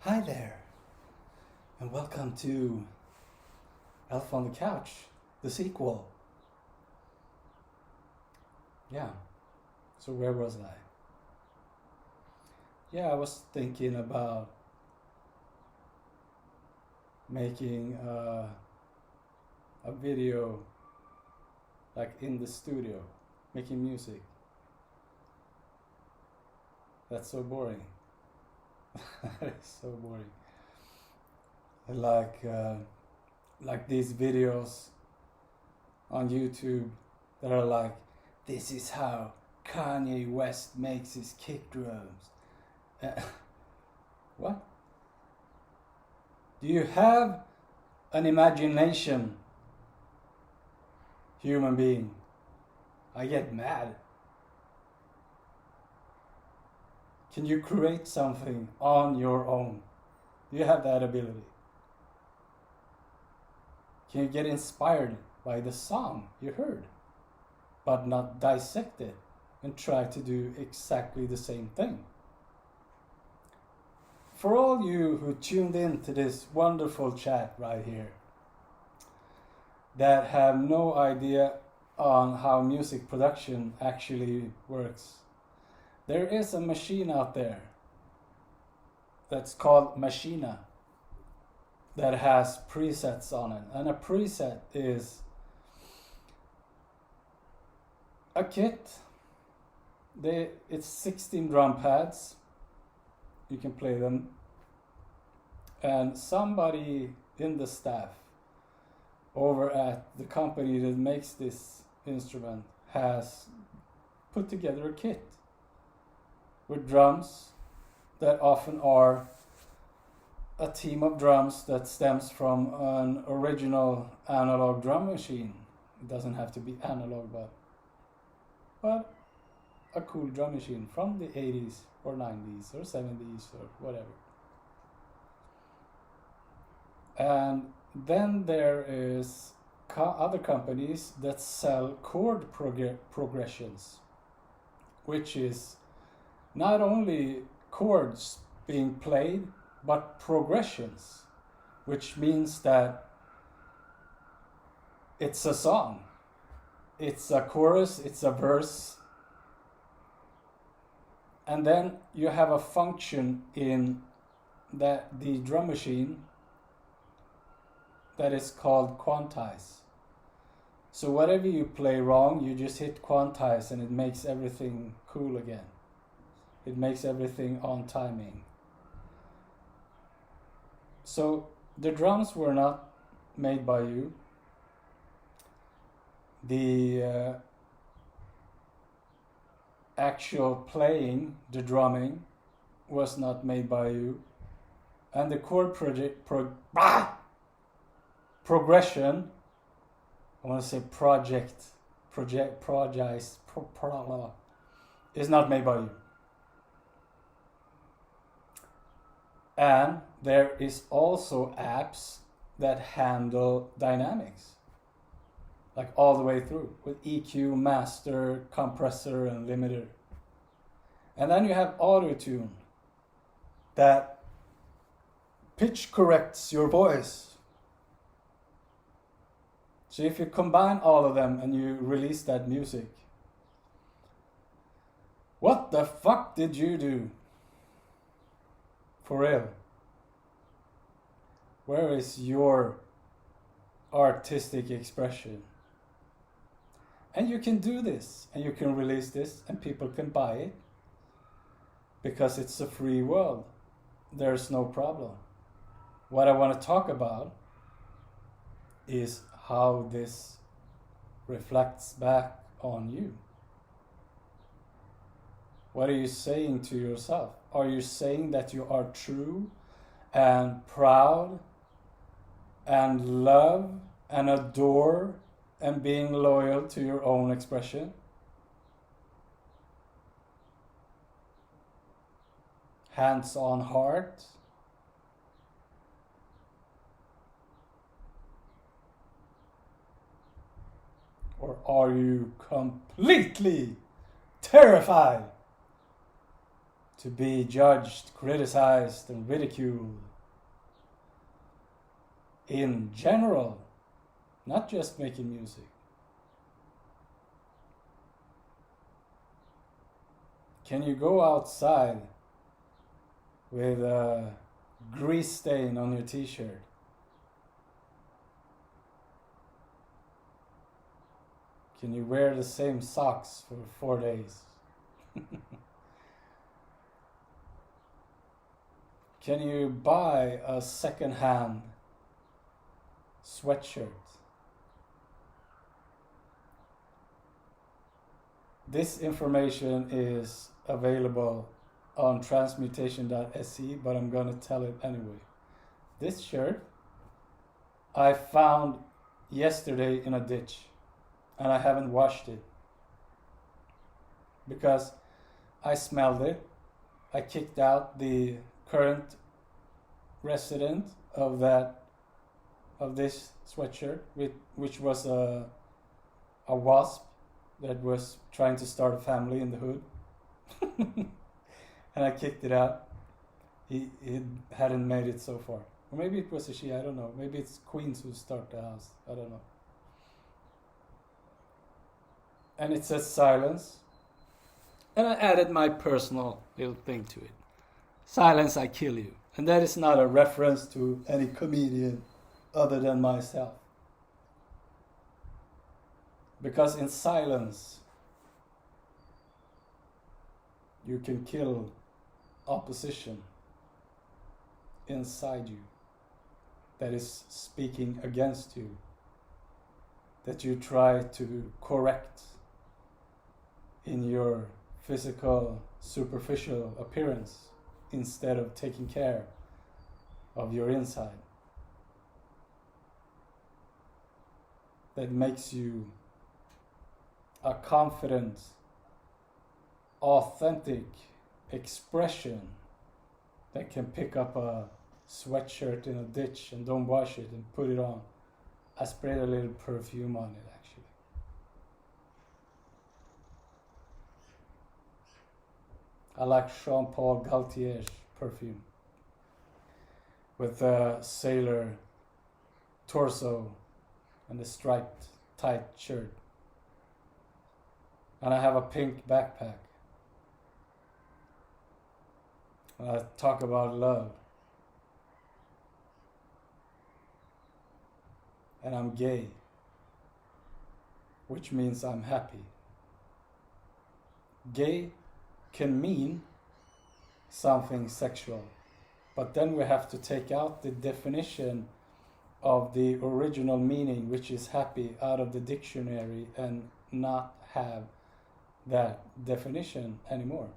Hi there, and welcome to Elf on the Couch, the sequel. Yeah, so where was I? Yeah, I was thinking about making a video like in the studio, making music. That's so boring. It's so boring. Like these videos on YouTube that are like, this is how Kanye West makes his kick drums. What? Do you have an imagination, human being? I get mad. Can you create something on your own? Do you have that ability? Can you get inspired by the song you heard, but not dissect it and try to do exactly the same thing? For all you who tuned in to this wonderful chat right here, that have no idea on how music production actually works, there is a machine out there that's called Machina that has presets on it. And a preset is a kit. It's 16 drum pads. You can play them. And somebody in the staff over at the company that makes this instrument has put together a kit with drums that often are a team of drums that stems from an original analog drum machine. It doesn't have to be analog, but a cool drum machine from the 80s or 90s or 70s or whatever. And then there is other companies that sell chord progressions, which is not only chords being played, but progressions, which means that it's a song. It's a chorus, it's a verse, and then you have a function in the drum machine that is called quantize. So whatever you play wrong, you just hit quantize and it makes everything cool again. It makes everything on timing. So the drums were not made by you. The actual playing, the drumming, was not made by you. And the chord progression, I want to say is not made by you. And there is also apps that handle dynamics, like all the way through, with EQ, master, compressor, and limiter. And then you have auto-tune that pitch corrects your voice. So if you combine all of them and you release that music, what the fuck did you do? For real. Where is your artistic expression? And you can do this, and you can release this, and people can buy it, because it's a free world. There's no problem. What I want to talk about is how this reflects back on you. What are you saying to yourself? Are you saying that you are true and proud and love and adore and being loyal to your own expression? Hands on heart? Or are you completely terrified to be judged, criticized, and ridiculed in general, not just making music. Can you go outside with a grease stain on your t-shirt? Can you wear the same socks for 4 days? Can you buy a second-hand sweatshirt? This information is available on transmutation.se, but I'm gonna tell it anyway. This shirt I found yesterday in a ditch, and I haven't washed it because I smelled it. I kicked out the current resident of this sweatshirt, which was a wasp that was trying to start a family in the hood. And I kicked it out. He hadn't made it so far. Or maybe it was a she, I don't know. Maybe it's queens who start the house, I don't know. And it says silence. And I added my personal little thing to it. Silence, I kill you. And that is not a reference to any comedian other than myself. Because in silence, you can kill opposition inside you that is speaking against you, that you try to correct in your physical, superficial appearance instead of taking care of your inside. That makes you a confident, authentic expression that can pick up a sweatshirt in a ditch and don't wash it and put it on. I sprayed a little perfume on it actually. I like Jean Paul Gaultier's perfume with the sailor torso and the striped tight shirt. And I have a pink backpack. And I talk about love. And I'm gay, which means I'm happy. Gay can mean something sexual, but then we have to take out the definition of the original meaning, which is happy, out of the dictionary and not have that definition anymore.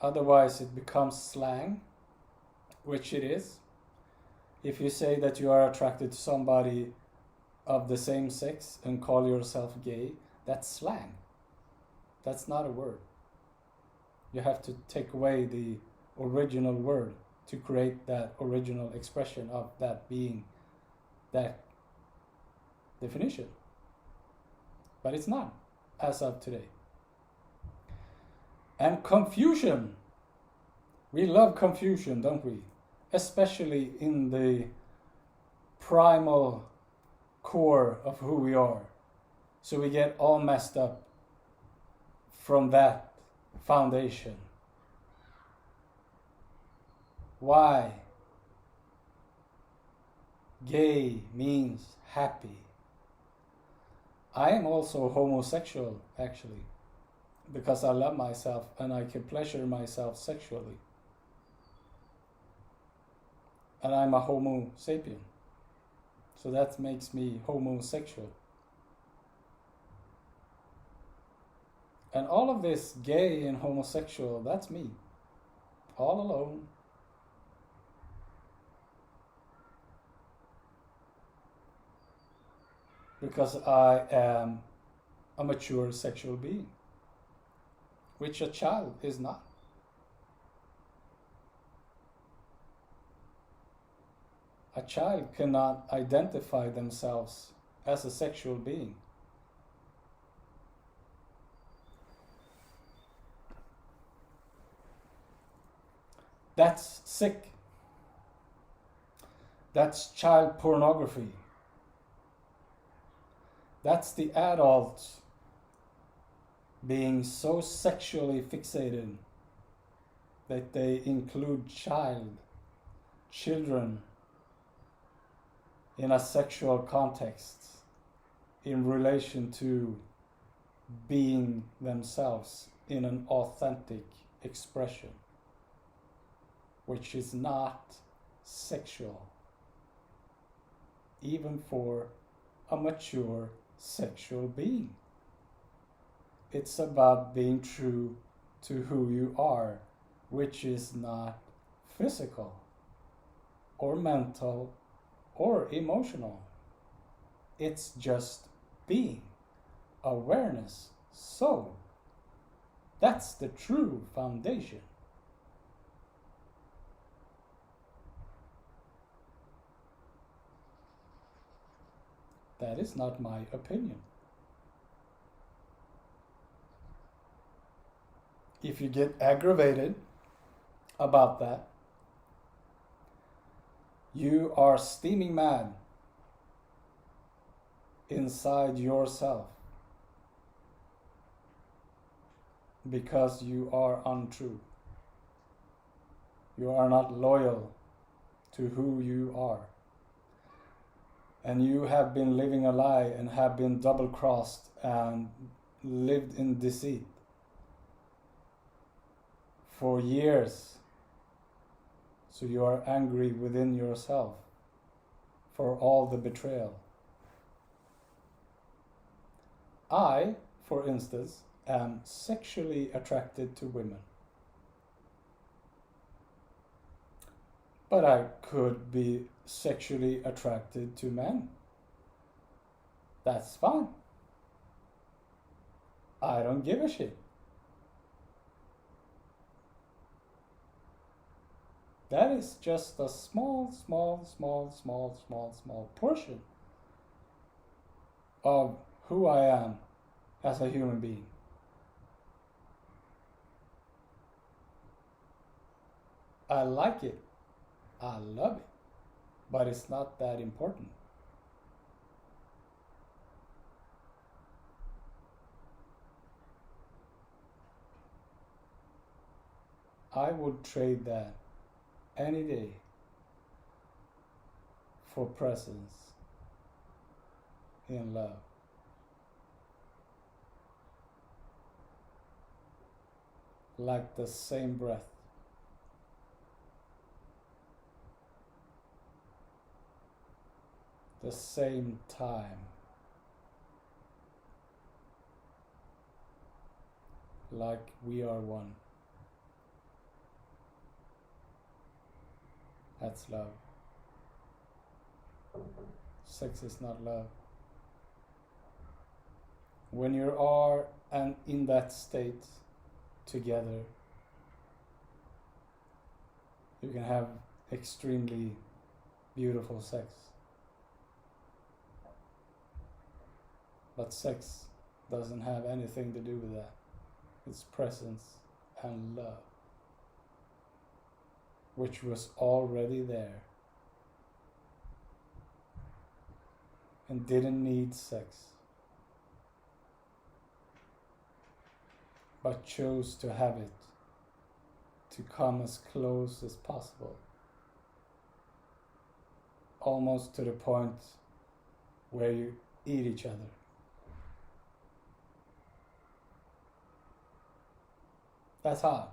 Otherwise it becomes slang, which it is. If you say that you are attracted to somebody of the same sex and call yourself gay, that's slang. That's not a word. You have to take away the original word to create that original expression of that being, that definition. But it's not, as of today. And confusion. We love confusion, don't we? Especially in the primal core of who we are. So we get all messed up from that foundation. Why? Gay means happy. I am also homosexual, actually, because I love myself and I can pleasure myself sexually. And I'm a homo sapien. So that makes me homosexual. And all of this gay and homosexual, that's me. All alone. Because I am a mature sexual being, which a child is not. A child cannot identify themselves as a sexual being. That's sick. That's child pornography. That's the adult being so sexually fixated that they include children in a sexual context in relation to being themselves in an authentic expression, which is not sexual, even for a mature sexual being. It's about being true to who you are, which is not physical or mental or emotional. It's just being, awareness, soul. That's the true foundation. That is not my opinion. If you get aggravated about that, you are steaming mad inside yourself because you are untrue. You are not loyal to who you are. And you have been living a lie and have been double-crossed and lived in deceit for years. So you are angry within yourself for all the betrayal. I, for instance, am sexually attracted to women. But I could be sexually attracted to men. That's fine. I don't give a shit. That is just a small portion of who I am as a human being. I like it. I love it. But it's not that important. I would trade that any day for presence in love. Like the same breath. The same time. Like we are one. That's love. Sex is not love. When you are and in that state together, you can have extremely beautiful sex. But sex doesn't have anything to do with that. It's presence and love, which was already there and didn't need sex, but chose to have it to come as close as possible, almost to the point where you eat each other. That's hard.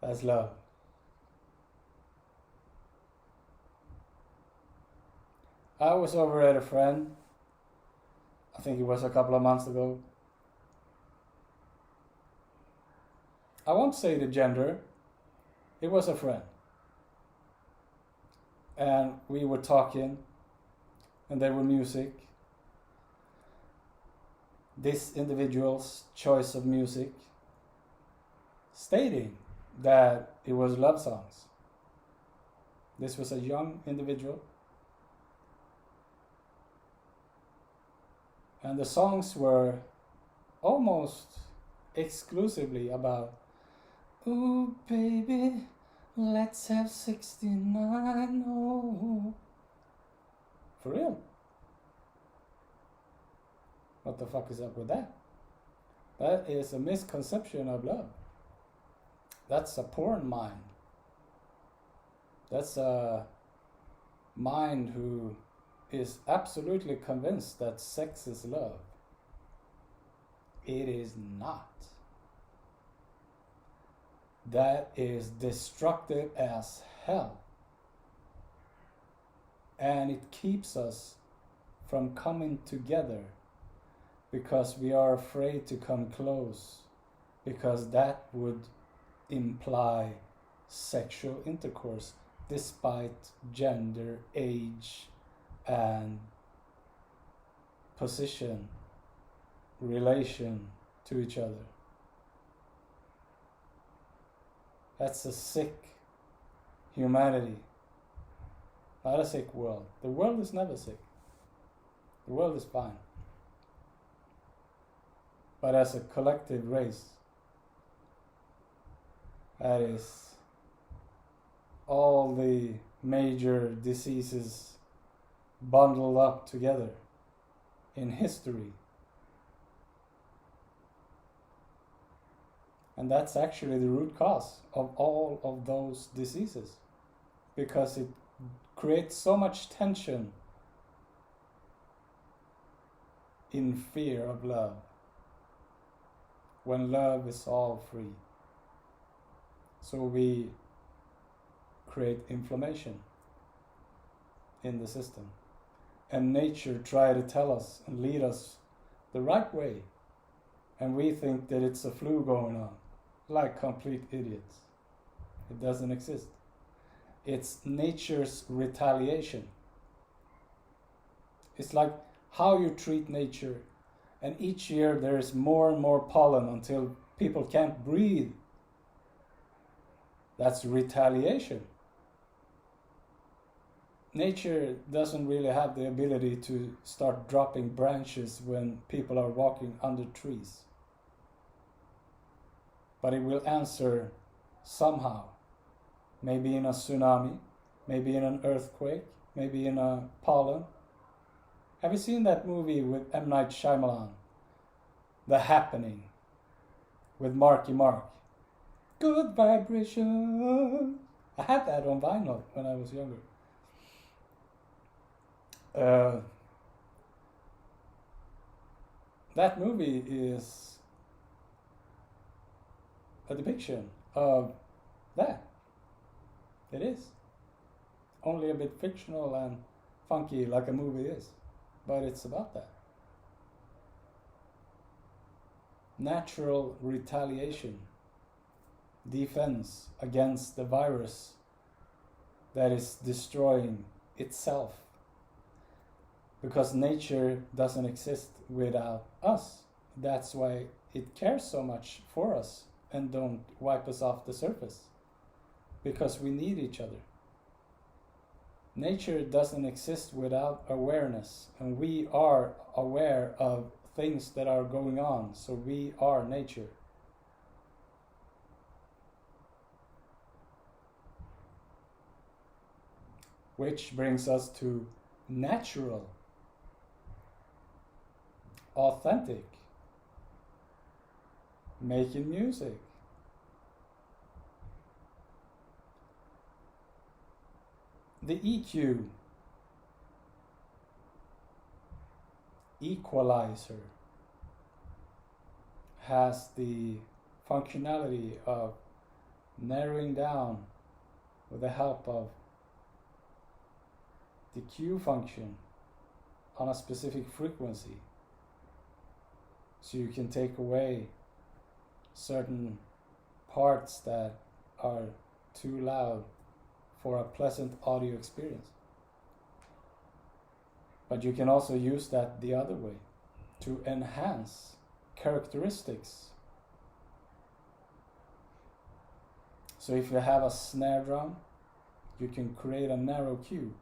That's love. I was over at a friend, I think it was a couple of months ago. I won't say the gender, it was a friend. And we were talking, and there were music. This individual's choice of music, stating that it was love songs. This was a young individual. And the songs were almost exclusively about Ooh, baby, let's have 69. Oh. For real. What the fuck is up with that? That is a misconception of love. That's a porn mind. That's a mind who is absolutely convinced that sex is love. It is not. That is destructive as hell. And it keeps us from coming together because we are afraid to come close, because that would imply sexual intercourse despite gender, age, and position, relation to each other. That's a sick humanity, not a sick world. The world is never sick. The world is fine. But as a collective race, that is all the major diseases bundled up together in history. And that's actually the root cause of all of those diseases, because it creates so much tension in fear of love, when love is all free. So we create inflammation in the system. And nature tries to tell us and lead us the right way. And we think that it's a flu going on, like complete idiots. It doesn't exist. It's nature's retaliation. It's like how you treat nature. And each year there is more and more pollen until people can't breathe. That's retaliation. Nature doesn't really have the ability to start dropping branches when people are walking under trees. But it will answer somehow. Maybe in a tsunami, maybe in an earthquake, maybe in a pollen. Have you seen that movie with M. Night Shyamalan? The Happening, with Marky Mark. Good vibration. I had that on vinyl when I was younger. That movie is a depiction of that. It is. Only a bit fictional and funky like a movie is. But it's about that. Natural retaliation. Defense against the virus that is destroying itself. Because nature doesn't exist without us. That's why it cares so much for us and don't wipe us off the surface. Because we need each other. Nature doesn't exist without awareness, and we are aware of things that are going on, so we are nature. Which brings us to natural, authentic, making music. The EQ, equalizer, has the functionality of narrowing down with the help of the Q function on a specific frequency. So you can take away certain parts that are too loud for a pleasant audio experience. But you can also use that the other way, to enhance characteristics. So if you have a snare drum, you can create a narrow cue,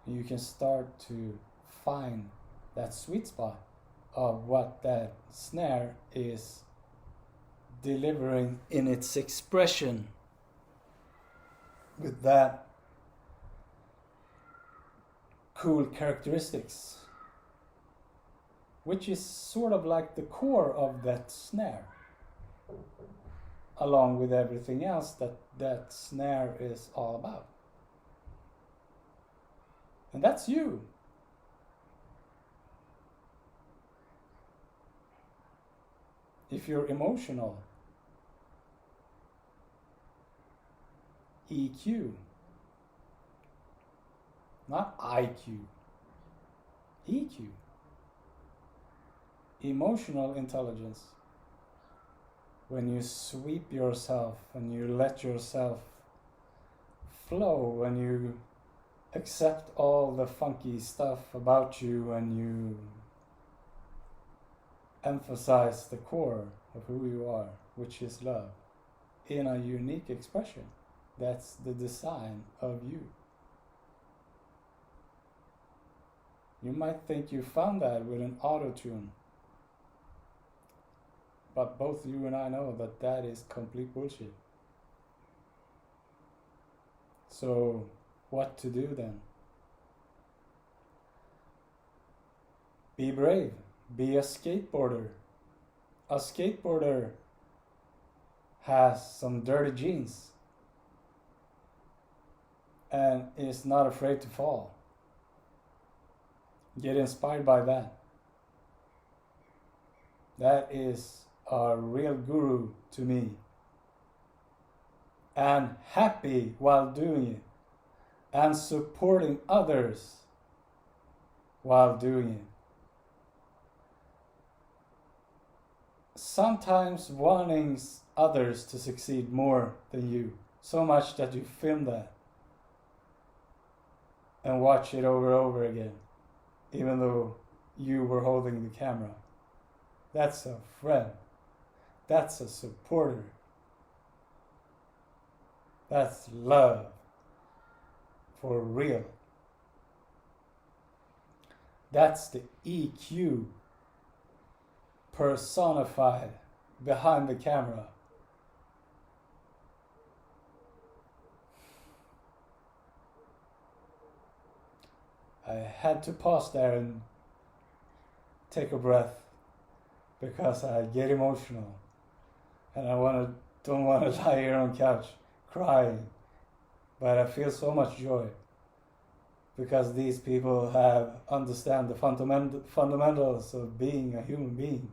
and you can start to find that sweet spot of what that snare is delivering in its expression with that cool characteristics, which is sort of like the core of that snare, along with everything else that snare is all about. And that's you. If you're emotional, EQ, not IQ, EQ, emotional intelligence. When you sweep yourself and you let yourself flow, when you accept all the funky stuff about you and you emphasize the core of who you are, which is love, in a unique expression. That's the design of you. You might think you found that with an auto-tune, but both you and I know that that is complete bullshit. So, what to do then? Be brave. Be a skateboarder. A skateboarder has some dirty jeans and is not afraid to fall. Get inspired by that. That is a real guru to me. And happy while doing it. And supporting others while doing it. Sometimes wanting others to succeed more than you, so much that you film that and watch it over and over again, even though you were holding the camera. That's a friend. That's a supporter. That's love for real. That's the EQ personified behind the camera. I had to pause there and take a breath because I get emotional and I don't want to lie here on the couch crying, but I feel so much joy because these people have understand the fundamentals of being a human being.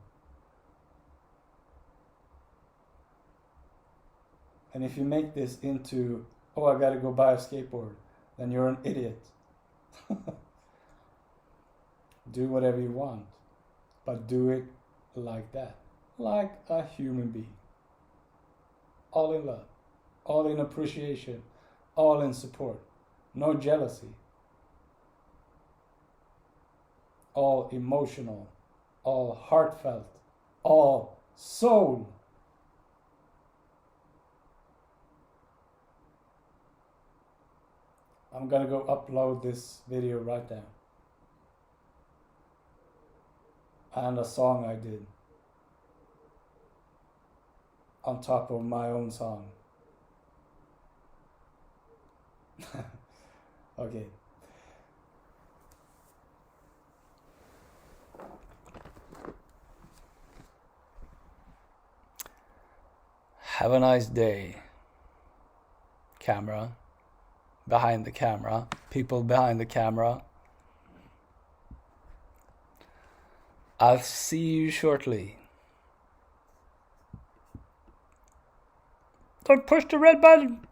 And if you make this into, oh, I gotta go buy a skateboard, then you're an idiot. Do whatever you want, but do it like that, like a human being. All in love, all in appreciation, all in support, no jealousy, all emotional, all heartfelt, all soul. I'm gonna go upload this video right now. And a song I did on top of my own song. Okay. Have a nice day, camera. Behind the camera, people behind the camera. I'll see you shortly. Don't push the red button.